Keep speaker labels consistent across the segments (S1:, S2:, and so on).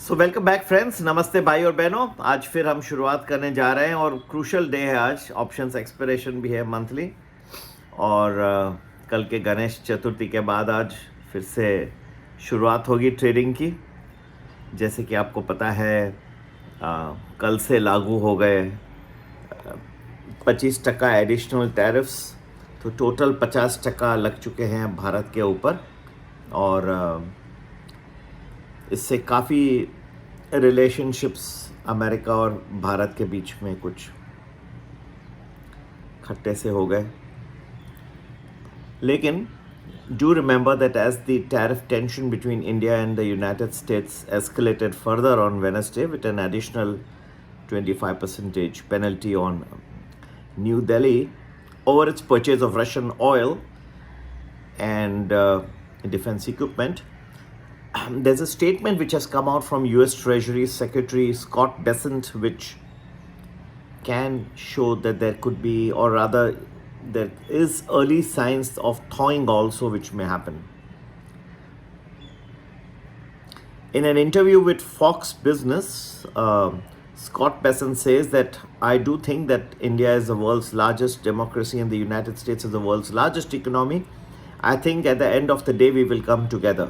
S1: So welcome back friends, नमस्ते भाई और बहनों। आज फिर हम शुरुआत करने जा रहे हैं और क्रूशल डे है आज। ऑप्शंस एक्सपिरेशन भी है मंथली और कल के गणेश चतुर्थी के बाद आज फिर से शुरुआत होगी ट्रेडिंग की। जैसे कि आपको पता है कल से लागू हो गए 25% एडिशनल टैरिफ्स, तो टोटल 50% लग चुके हैं भारत के ऊपर और इससे काफ़ी रिलेशनशिप्स अमेरिका और भारत के बीच में कुछ खट्टे से हो गए। लेकिन do remember that as the tariff tension between India and the United States escalated further on Wednesday with an additional 25% penalty on New Delhi over its purchase of Russian oil and defense equipment. There's a statement which has come out from US Treasury Secretary Scott Bessent, which can show that there could be, or rather there is early signs of thawing also which may happen. In an interview with Fox Business, Scott Bessent says that I do think that India is the world's largest democracy and the United States is the world's largest economy. I think at the end of the day we will come together.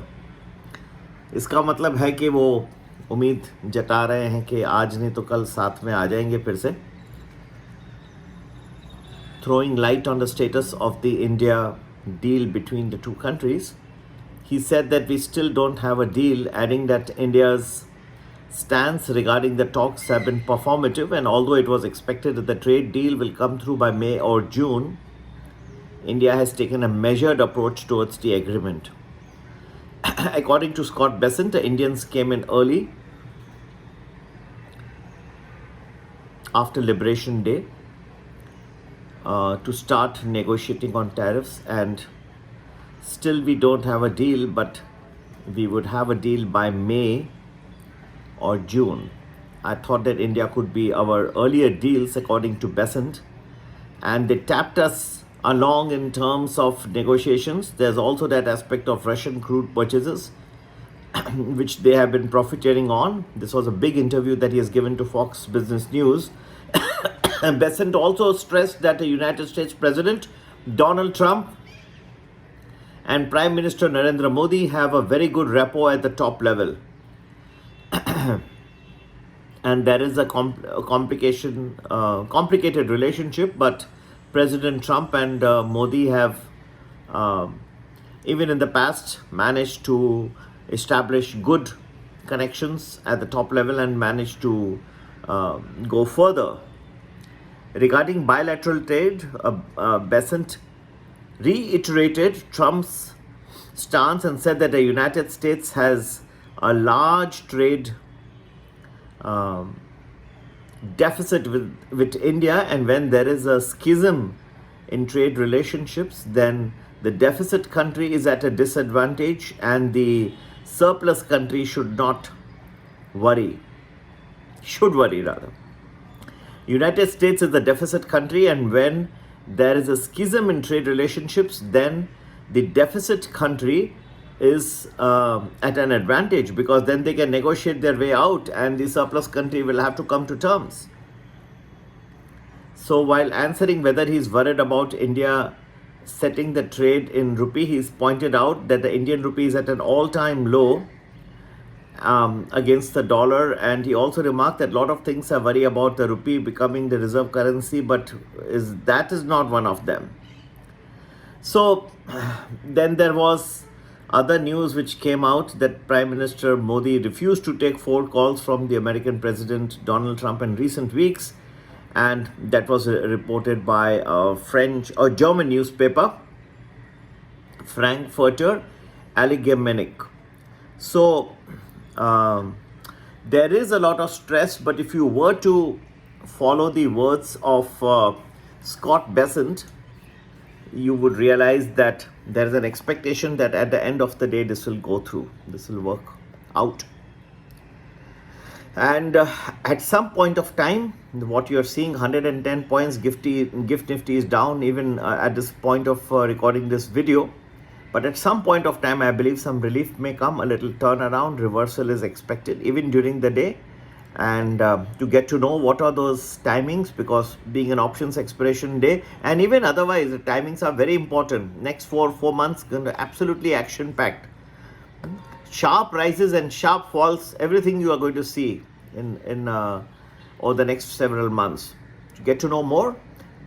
S1: इसका मतलब है कि वो उम्मीद जता रहे हैं कि आज नहीं तो कल साथ में आ जाएंगे फिर से। Throwing light on the status of the India deal between the two countries, he said that we still don't have a deal, adding that India's stance regarding the talks have been performative, and although it was expected that the trade deal will come through by May or June, India has taken a measured approach towards the agreement. According to Scott Bessent, the Indians came in early after Liberation Day to start negotiating on tariffs, and still we don't have a deal, but we would have a deal by May or June. I thought that India could be our earlier deals, according to Bessent, and they tapped us along in terms of negotiations. There's also that aspect of Russian crude purchases which they have been profiteering on. This was a big interview that he has given to Fox Business News. And Bessent also stressed that the United States President Donald Trump and Prime Minister Narendra Modi have a very good rapport at the top level. And there is a complicated relationship, but President Trump and Modi have, even in the past, managed to establish good connections at the top level and managed to go further. Regarding bilateral trade, Bessent reiterated Trump's stance and said that the United States has a large trade deficit with India, and when there is a schism in trade relationships, then the deficit country is at a disadvantage and the surplus country should worry rather. United States is the deficit country, and when there is a schism in trade relationships, then the deficit country is at an advantage, because then they can negotiate their way out and the surplus country will have to come to terms. So while answering whether he's worried about India setting the trade in rupee, he's pointed out that the Indian rupee is at an all-time low against the dollar, and he also remarked that a lot of things are worried about the rupee becoming the reserve currency, but that is not one of them. So then there was other news which came out that Prime Minister Modi refused to take phone calls from the American President Donald Trump in recent weeks, and that was reported by a German newspaper, Frankfurter Allgemeine. So there is a lot of stress, but if you were to follow the words of Scott Bessent, you would realize that there is an expectation that at the end of the day this will go through, this will work out. And at some point of time, what you're seeing, 110 points, Gift Nifty is down even at this point of recording this video. But at some point of time, I believe some relief may come, a little turnaround, reversal is expected even during the day. And to get to know what are those timings, because being an options expiration day and even otherwise, the timings are very important. Next four months, absolutely action packed. Sharp rises and sharp falls, everything you are going to see in over the next several months. To get to know more,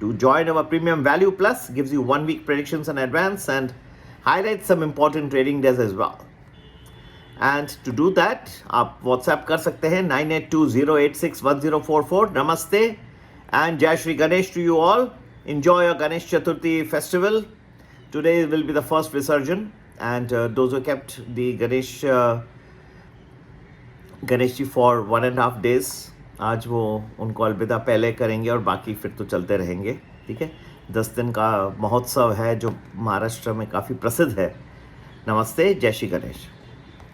S1: to join our Premium Value Plus, gives you 1 week predictions in advance and highlights some important trading days as well. And to do that, आप WhatsApp कर सकते हैं 9820861044. Namaste and Jai Shri Ganesh to you all. Enjoy your Ganesh Chaturthi festival. Today will be the first Visarjan, and those who kept the Ganesh ji for 1.5 days, आज वो उनको अलविदा पहले करेंगे और बाकी फिर तो चलते रहेंगे. ठीक है, 10 दिन का महोत्सव है जो महाराष्ट्र में काफ़ी प्रसिद्ध है. नमस्ते, जय श्री गणेश.